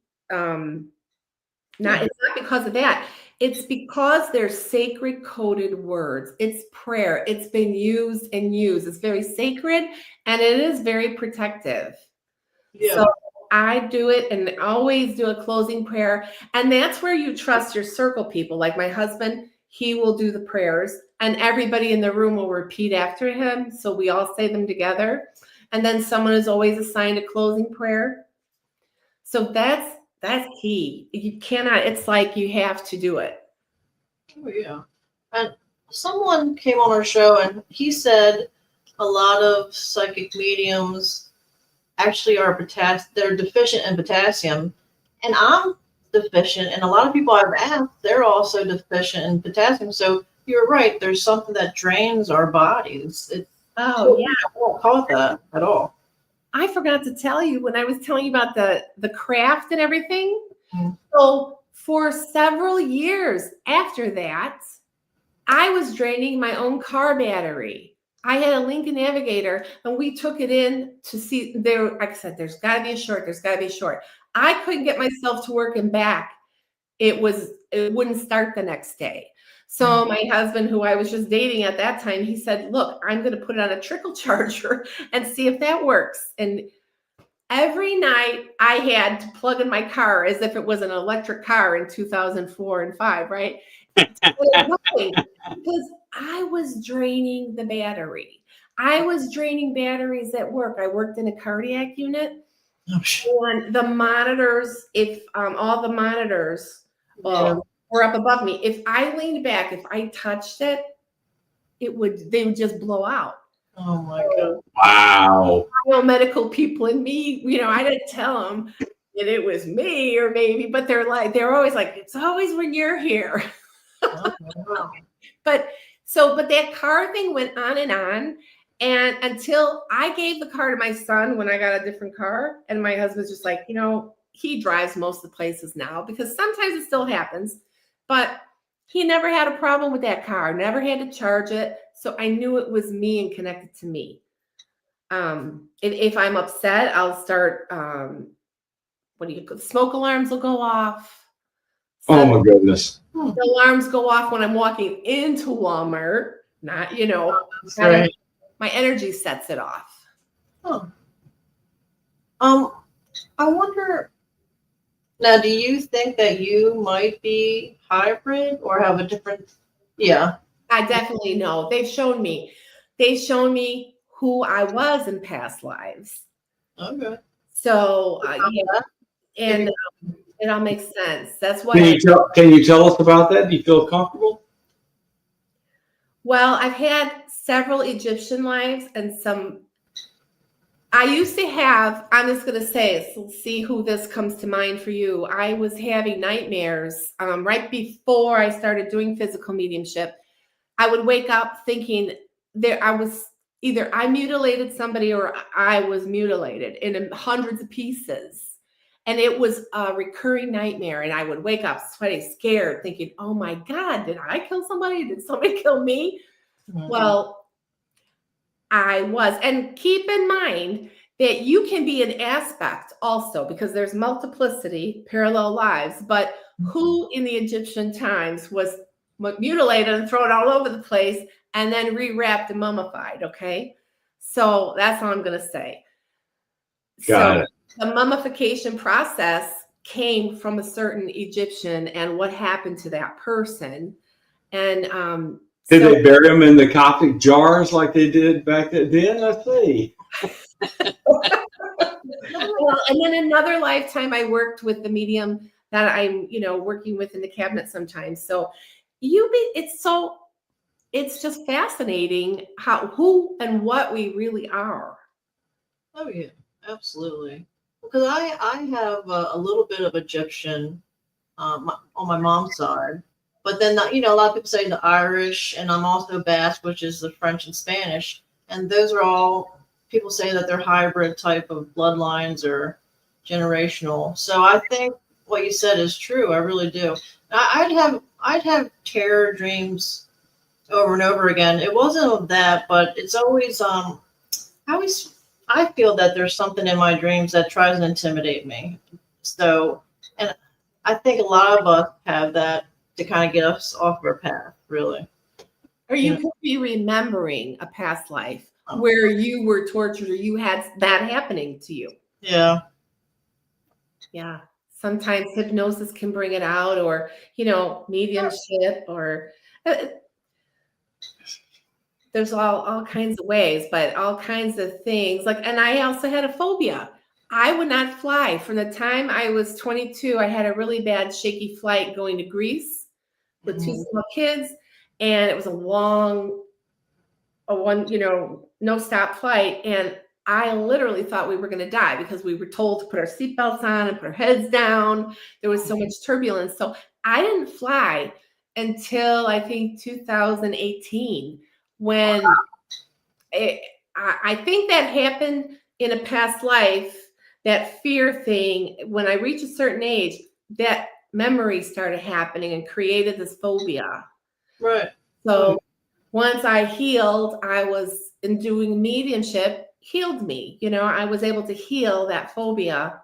[SPEAKER 2] It's not because of that. It's because they're sacred coded words. It's prayer. It's been used and used. It's very sacred and it is very protective.
[SPEAKER 3] Yeah.
[SPEAKER 2] So I do it and always do a closing prayer. And that's where you trust your circle people. Like my husband, he will do the prayers and everybody in the room will repeat after him. So we all say them together. And then someone is always assigned a closing prayer. So that's key. You cannot, it's like you have to do it.
[SPEAKER 3] Oh, yeah. And someone came on our show and he said a lot of psychic mediums actually are they're deficient in potassium. And I'm deficient. And a lot of people I've asked, they're also deficient in potassium. So you're right. There's something that drains our bodies.
[SPEAKER 2] Oh, yeah.
[SPEAKER 3] I won't call it that at all.
[SPEAKER 2] I forgot to tell you when I was telling you about the craft and everything.
[SPEAKER 3] Mm.
[SPEAKER 2] So for several years after that, I was draining my own car battery. I had a Lincoln Navigator and we took it in to see there. Like I said, there's got to be a short. There's got to be a short. I couldn't get myself to work and back. It wouldn't start the next day. So my husband, who I was just dating at that time, he said, look, I'm going to put it on a trickle charger and see if that works. And every night I had to plug in my car as if it was an electric car in 2004 and 5, right? Because I was draining the battery. I was draining batteries at work. I worked in a cardiac unit. And the monitors, if all the monitors were up above me, if I leaned back, if I touched it, they would just blow out.
[SPEAKER 3] Oh my God.
[SPEAKER 1] Wow.
[SPEAKER 2] Medical people and me, I didn't tell them that it was me or maybe, but they're always like, it's always when you're here.
[SPEAKER 3] Wow.
[SPEAKER 2] But that car thing went on and until I gave the car to my son when I got a different car, and my husband's just like, he drives most of the places now because sometimes it still happens, but he never had a problem with that car, never had to charge it. So I knew it was me and connected to me. If I'm upset, I'll start, smoke alarms will go off.
[SPEAKER 1] Oh my goodness.
[SPEAKER 2] The alarms go off when I'm walking into Walmart, not,
[SPEAKER 3] That's right.
[SPEAKER 2] my energy sets it off.
[SPEAKER 3] Oh. I wonder now, do you think that you might be hybrid or have a different? Yeah.
[SPEAKER 2] I definitely know. They've shown me who I was in past lives.
[SPEAKER 3] Okay.
[SPEAKER 2] So, and it all makes sense. That's what.
[SPEAKER 1] Can you tell us about that? Do you feel comfortable?
[SPEAKER 2] Well, I've had several Egyptian lives and some. I used to have, I'm just going to say, so see who this comes to mind for you. I was having nightmares right before I started doing physical mediumship. I would wake up thinking either I mutilated somebody or I was mutilated in hundreds of pieces. And it was a recurring nightmare. And I would wake up sweaty, scared, thinking, oh my God, did I kill somebody? Did somebody kill me? Mm-hmm. Well, I was. And keep in mind that you can be an aspect also because there's multiplicity, parallel lives. But who in the Egyptian times was mutilated and thrown all over the place and then rewrapped and mummified, okay? So that's all I'm going to say.
[SPEAKER 1] Got it.
[SPEAKER 2] The mummification process came from a certain Egyptian and what happened to that person. And
[SPEAKER 1] did they bury them in the Coptic jars like they did back then? Let's see.
[SPEAKER 2] Well, and then another lifetime, I worked with the medium that I'm, working with in the cabinet sometimes. So it's just fascinating who and what we really are.
[SPEAKER 3] Oh yeah, absolutely. Because I have a little bit of Egyptian on my mom's side, but then a lot of people say the Irish, and I'm also Basque, which is the French and Spanish, and those are all people say that they're hybrid type of bloodlines or generational. So I think what you said is true. I really do. I'd have terror dreams over and over again. It wasn't that, but it's always I feel that there's something in my dreams that tries to intimidate me. So, and I think a lot of us have that to kind of get us off our path, really.
[SPEAKER 2] Or you
[SPEAKER 3] Yeah.
[SPEAKER 2] could be remembering a past life
[SPEAKER 3] Oh.
[SPEAKER 2] where you were tortured or you had that happening to you.
[SPEAKER 3] Yeah.
[SPEAKER 2] Yeah. Sometimes hypnosis can bring it out, or, mediumship, or uh, there's all kinds of ways, but all kinds of things. Like, and I also had a phobia. I would not fly. From the time I was 22, I had a really bad shaky flight going to Greece with two small kids, and it was no stop flight. And I literally thought we were going to die because we were told to put our seatbelts on and put our heads down. There was so much turbulence. So I didn't fly until I think 2018, when I think that happened in a past life, that fear thing. When I reached a certain age, that memory started happening and created this phobia.
[SPEAKER 3] Right.
[SPEAKER 2] So once I healed, I was in doing mediumship, healed me. I was able to heal that phobia.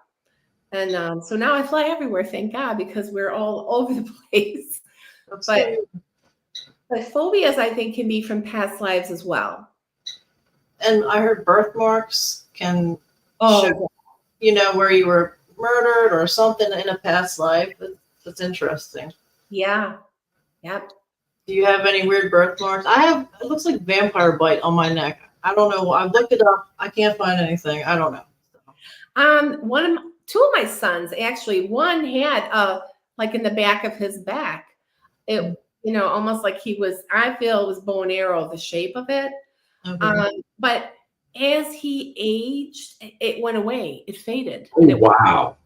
[SPEAKER 2] And so now I fly everywhere, thank God, because we're all over the place. But phobias, I think, can be from past lives as well.
[SPEAKER 3] And I heard birthmarks can show, where you were murdered or something in a past life. That's interesting.
[SPEAKER 2] Yeah. Yep.
[SPEAKER 3] Do you have any weird birthmarks? I have, it looks like vampire bite on my neck. I don't know. I've looked it up. I can't find anything. I don't know.
[SPEAKER 2] Two of my sons, actually, one had like in the back of his back, it, almost like I feel it was bow and arrow, the shape of it.
[SPEAKER 3] Okay.
[SPEAKER 2] But as he aged, it went away. It faded.
[SPEAKER 1] Oh, wow.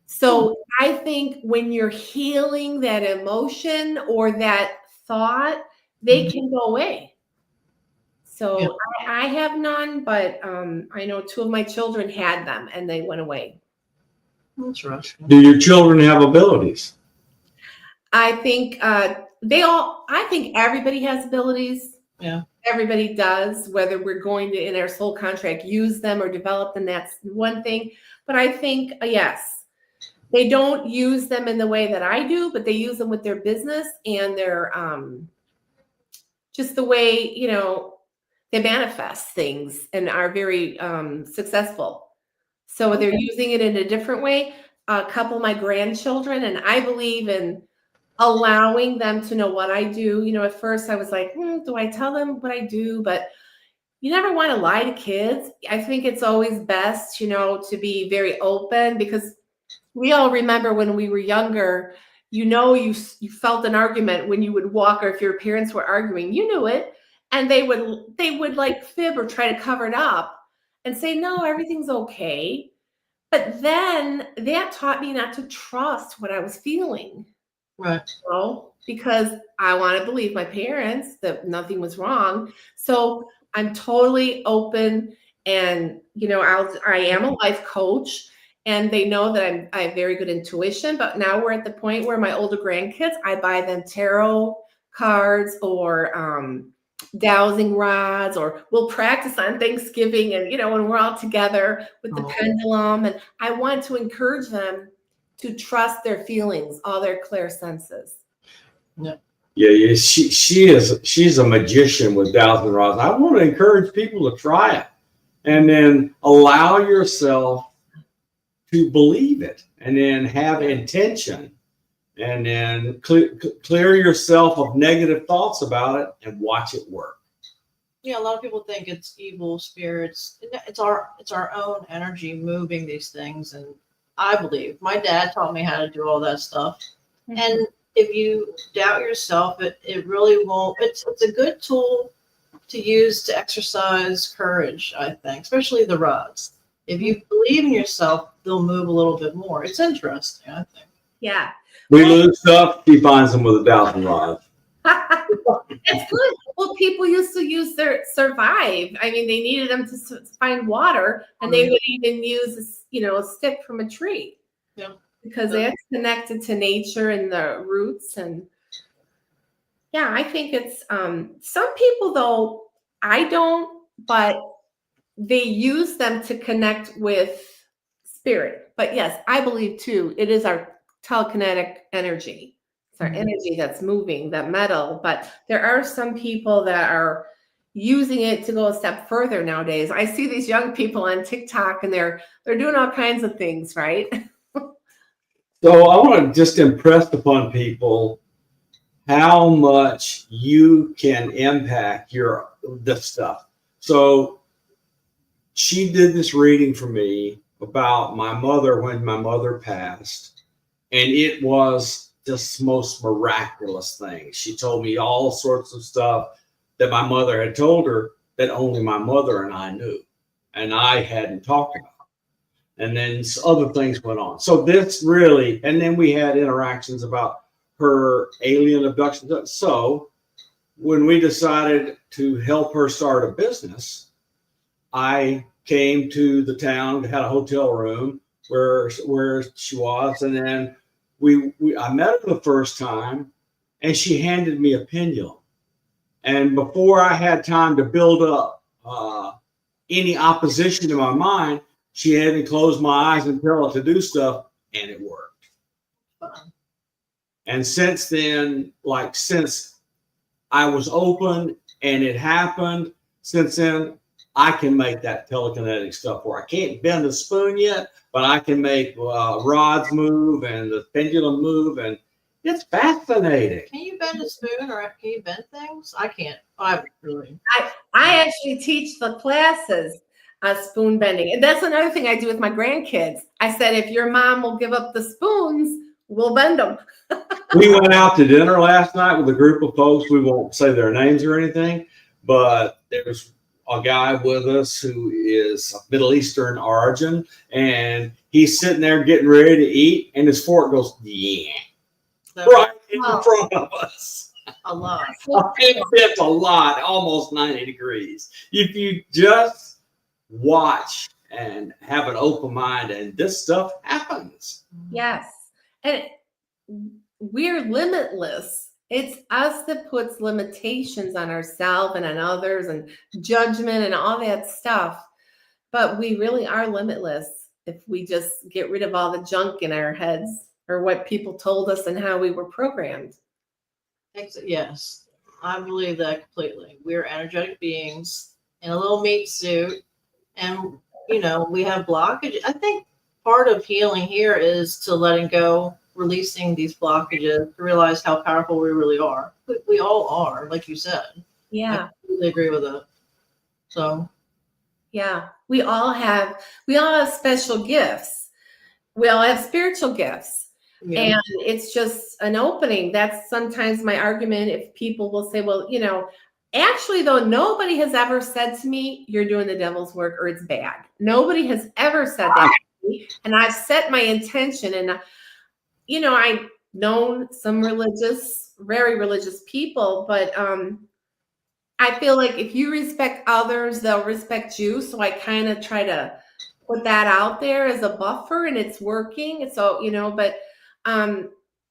[SPEAKER 2] So I think when you're healing that emotion or that thought, they can go away. So I have none, but I know two of my children had them and they went away.
[SPEAKER 3] Interesting.
[SPEAKER 1] Do your children have abilities?
[SPEAKER 2] I think I think everybody has abilities.
[SPEAKER 3] Yeah.
[SPEAKER 2] Everybody does, whether we're going to, in our soul contract, use them or develop them, that's one thing. But I think, yes, they don't use them in the way that I do, but they use them with their business and their, just the way, they manifest things and are very successful. So they're using it in a different way. A couple of my grandchildren, and I believe in allowing them to know what I do. At first I was like, do I tell them what I do? But you never want to lie to kids. I think it's always best, to be very open, because we all remember when we were younger, you felt an argument when you would walk, or if your parents were arguing, you knew it. And they would like fib or try to cover it up and say, no, everything's okay. But then that taught me not to trust what I was feeling.
[SPEAKER 3] Right.
[SPEAKER 2] Because I want to believe my parents that nothing was wrong. So I'm totally open, and I am a life coach, and they know that I have very good intuition. But now we're at the point where my older grandkids, I buy them tarot cards or dowsing rods, or we'll practice on Thanksgiving, and when we're all together with the pendulum. And I want to encourage them to trust their feelings, all their clear senses.
[SPEAKER 1] Yeah. She's a magician with dowsing rods. I want to encourage people to try it, and then allow yourself to believe it, and then have intention, and then clear yourself of negative thoughts about it and watch it work.
[SPEAKER 3] Yeah, a lot of people think it's evil spirits. It's our own energy moving these things, and I believe my dad taught me how to do all that stuff. Mm-hmm. And if you doubt yourself, it really won't. It's a good tool to use to exercise courage, I think, especially the rods. If you believe in yourself, they'll move a little bit more. It's interesting, I think.
[SPEAKER 2] Yeah.
[SPEAKER 1] We lose stuff, she finds them with a dowsing rod.
[SPEAKER 2] It's good. Well, people used to use their survive. I mean, they needed them to find water, and they would even use a stick from a tree.
[SPEAKER 3] Yeah.
[SPEAKER 2] Because that's connected to nature and the roots. And yeah, I think it's some people, though, I don't, but they use them to connect with spirit. But yes, I believe too, it is our telekinetic energy. It's our energy that's moving, that metal. But there are some people that are using it to go a step further nowadays. I see these young people on TikTok and they're doing all kinds of things, right?
[SPEAKER 1] So I want to just impress upon people how much you can impact this stuff. So she did this reading for me about my mother when my mother passed, and it was just the most miraculous thing. She told me all sorts of stuff that my mother had told her that only my mother and I knew, and I hadn't talked about. And then other things went on. So this really, and then we had interactions about her alien abduction. So when we decided to help her start a business, I came to the town, had a hotel room where she was, and then I met her the first time, and she handed me a pendulum. And before I had time to build up any opposition in my mind, she had me close my eyes and tell it to do stuff, and it worked.
[SPEAKER 3] Fun.
[SPEAKER 1] And since then, since I was open and it happened, since then, I can make that telekinetic stuff where I can't bend a spoon yet, but I can make rods move and the pendulum move, and it's fascinating.
[SPEAKER 3] Can you bend a spoon or can you bend things? I can't. I really.
[SPEAKER 2] I actually teach the classes spoon bending. And that's another thing I do with my grandkids. I said, if your mom will give up the spoons, we'll bend them.
[SPEAKER 1] We went out to dinner last night with a group of folks. We won't say their names or anything, but there's a guy with us who is of Middle Eastern origin, and he's sitting there getting ready to eat, and his fork goes, yeah, right in front of us.
[SPEAKER 3] A lot.
[SPEAKER 1] It's a lot, almost 90 degrees. If you just watch and have an open mind, and this stuff happens.
[SPEAKER 2] Yes. And we're limitless. It's us that puts limitations on ourselves and on others and judgment and all that stuff. But we really are limitless if we just get rid of all the junk in our heads or what people told us and how we were programmed.
[SPEAKER 3] Yes, I believe that completely. We're energetic beings in a little meat suit, and we have blockage. I think part of healing here is to letting go, releasing these blockages, to realize how powerful we really are. We all are, like you said.
[SPEAKER 2] Yeah,
[SPEAKER 3] I completely agree with it. So
[SPEAKER 2] yeah, we all have special gifts. We all have spiritual gifts. Yeah. And it's just an opening. That's sometimes my argument. If people will say, well, actually, though, nobody has ever said to me, you're doing the devil's work or it's bad. Nobody has ever said that to me. And I've set my intention. And, I've known some very religious people, but I feel like if you respect others, they'll respect you. So I kind of try to put that out there as a buffer, and it's working. So, but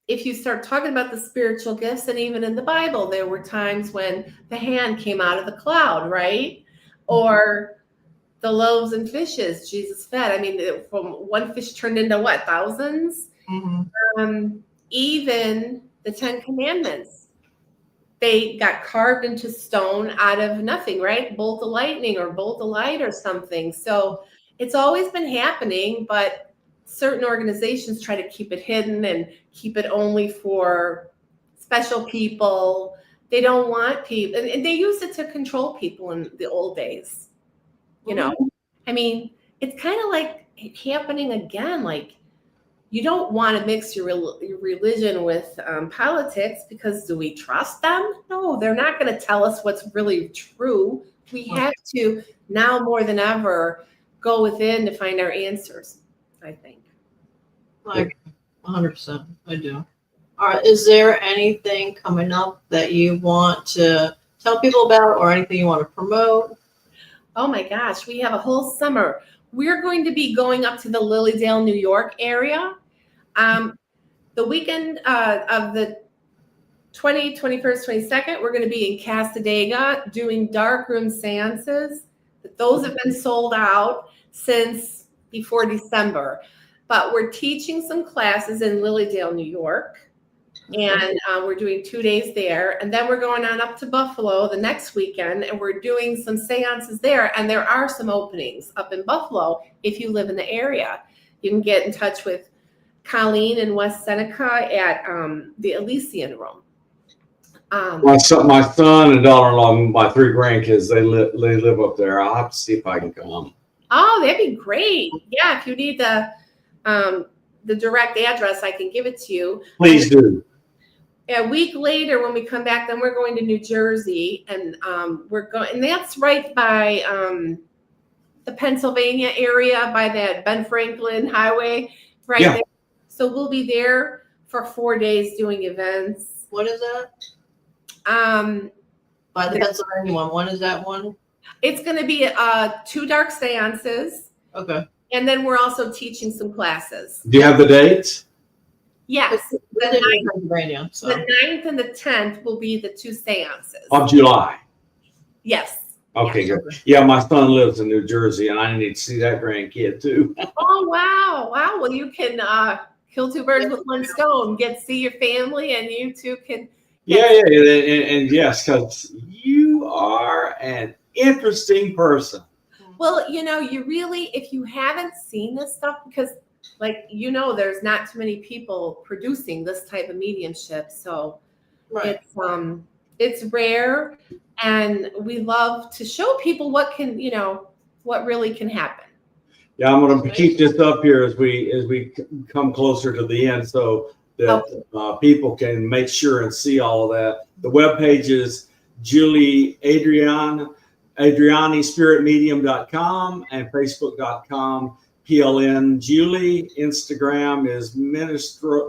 [SPEAKER 2] if you start talking about the spiritual gifts, and even in the Bible, there were times when the hand came out of the cloud, right? Or the loaves and fishes Jesus fed. I mean, from one fish turned into what, thousands? Mm-hmm. Even the 10 Commandments, they got carved into stone out of nothing, right? Bolt of lightning or bolt of light or something. So it's always been happening, but certain organizations try to keep it hidden and keep it only for special people. They don't want people, and they used it to control people in the old days. I mean, it's kind of like happening again. Like, you don't want to mix your religion with politics, because do we trust them? No, they're not going to tell us what's really true. We have to, now more than ever, go within to find our answers, I think.
[SPEAKER 3] Like 100%, I do. All right, is there anything coming up that you want to tell people about, or anything you want to promote?
[SPEAKER 2] Oh my gosh, we have a whole summer. We're going to be going up to the Lilydale, New York area. The weekend of the 20th, 21st, 22nd, we're going to be in Casadega doing darkroom seances. Those have been sold out since before December. but we're teaching some classes in Lilydale, New York. And we're doing 2 days there. And then we're going on up to Buffalo the next weekend, and we're doing some seances there. And there are some openings up in Buffalo if you live in the area. You can get in touch with Colleen in West Seneca at the Elysian Room.
[SPEAKER 1] My son and daughter-in-law, my 3 grandkids, they live up there. I'll have to see if I can come.
[SPEAKER 2] Oh, that'd be great. Yeah, if you need the direct address, I can give it to you.
[SPEAKER 1] Please do.
[SPEAKER 2] A week later, when we come back, then we're going to New Jersey, and and that's right by the Pennsylvania area, by that Ben Franklin Highway, right there. So we'll be there for 4 days doing events.
[SPEAKER 3] What is that? By the Pennsylvania one. When is that one?
[SPEAKER 2] It's going to be 2 dark seances.
[SPEAKER 3] Okay.
[SPEAKER 2] And then we're also teaching some classes.
[SPEAKER 1] Do you have the dates?
[SPEAKER 2] Yes. The 9th and the 10th will be the 2 seances.
[SPEAKER 1] Of July.
[SPEAKER 2] Yes.
[SPEAKER 1] Okay, good. Yeah, my son lives in New Jersey, and I need to see that grandkid too.
[SPEAKER 2] Oh, wow. Wow. Well, you can kill 2 birds with 1 stone. Get to see your family, and you two can.
[SPEAKER 1] Yeah. And yes, because you are an interesting person.
[SPEAKER 2] Well, you really, if you haven't seen this stuff, because there's not too many people producing this type of mediumship. So it's rare, and we love to show people what really can happen. Yeah, I'm going to keep this up here as we come closer to the end, so that people can make sure and see all of that. The webpage is Jullie Adreani spiritmedium.com and facebook.com PLN Jullie. Instagram is Minister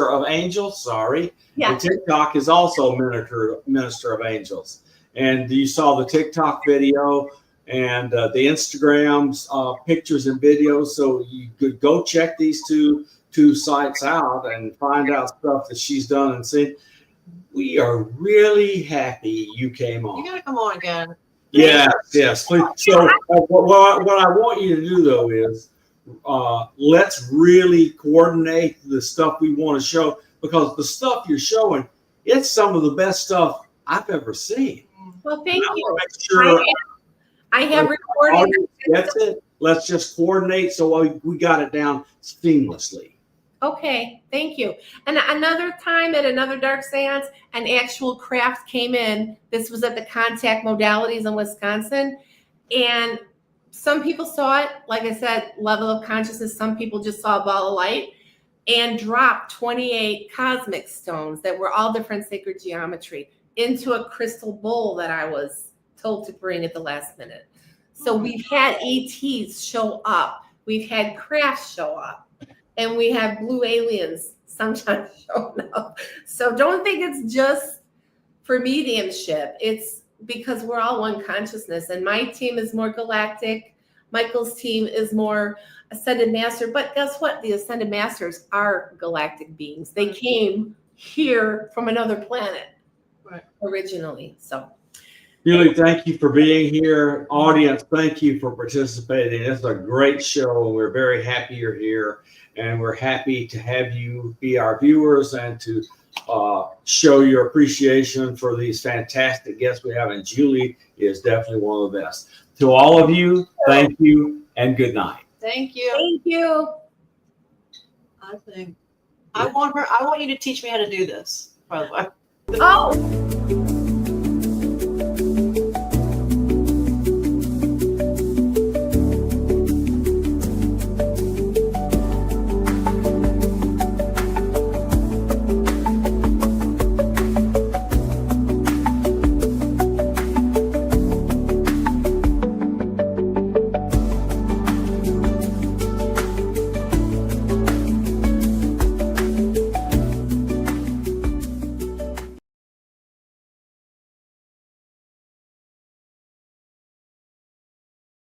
[SPEAKER 2] of Angels. Sorry. Yeah. And TikTok is also Minister of Angels. And you saw the TikTok video and the Instagram's pictures and videos. So you could go check these two sites out and find out stuff that she's done and seen. We are really happy you came on.
[SPEAKER 3] You gotta come on again.
[SPEAKER 1] Yes, please. So what I want you to do though is let's really coordinate the stuff we want to show, because the stuff you're showing, it's some of the best stuff I've ever seen.
[SPEAKER 2] Well, thank you.
[SPEAKER 1] Make sure
[SPEAKER 2] I have recorded.
[SPEAKER 1] That's it. Let's just coordinate so we got it down seamlessly.
[SPEAKER 2] Okay, thank you. And another time at another dark seance, an actual craft came in. This was at the Contact Modalities in Wisconsin. And some people saw it, like I said, level of consciousness. Some people just saw a ball of light, and dropped 28 cosmic stones that were all different sacred geometry into a crystal bowl that I was told to bring at the last minute. So we've had ETs show up. We've had crafts show up. And we have blue aliens sometimes showing up. So don't think it's just for mediumship. It's because we're all one consciousness. And my team is more galactic. Michael's team is more ascended master. But guess what? The ascended masters are galactic beings. They came here from another planet originally. So,
[SPEAKER 1] Jullie, thank you for being here. Audience, thank you for participating. It's a great show, and we're very happy you're here. And we're happy to have you be our viewers and to show your appreciation for these fantastic guests we have. And Jullie is definitely one of the best. To all of you, thank you and good night.
[SPEAKER 3] Thank you.
[SPEAKER 2] Thank you.
[SPEAKER 3] I want you to teach me how to do this, by the way.
[SPEAKER 2] Oh.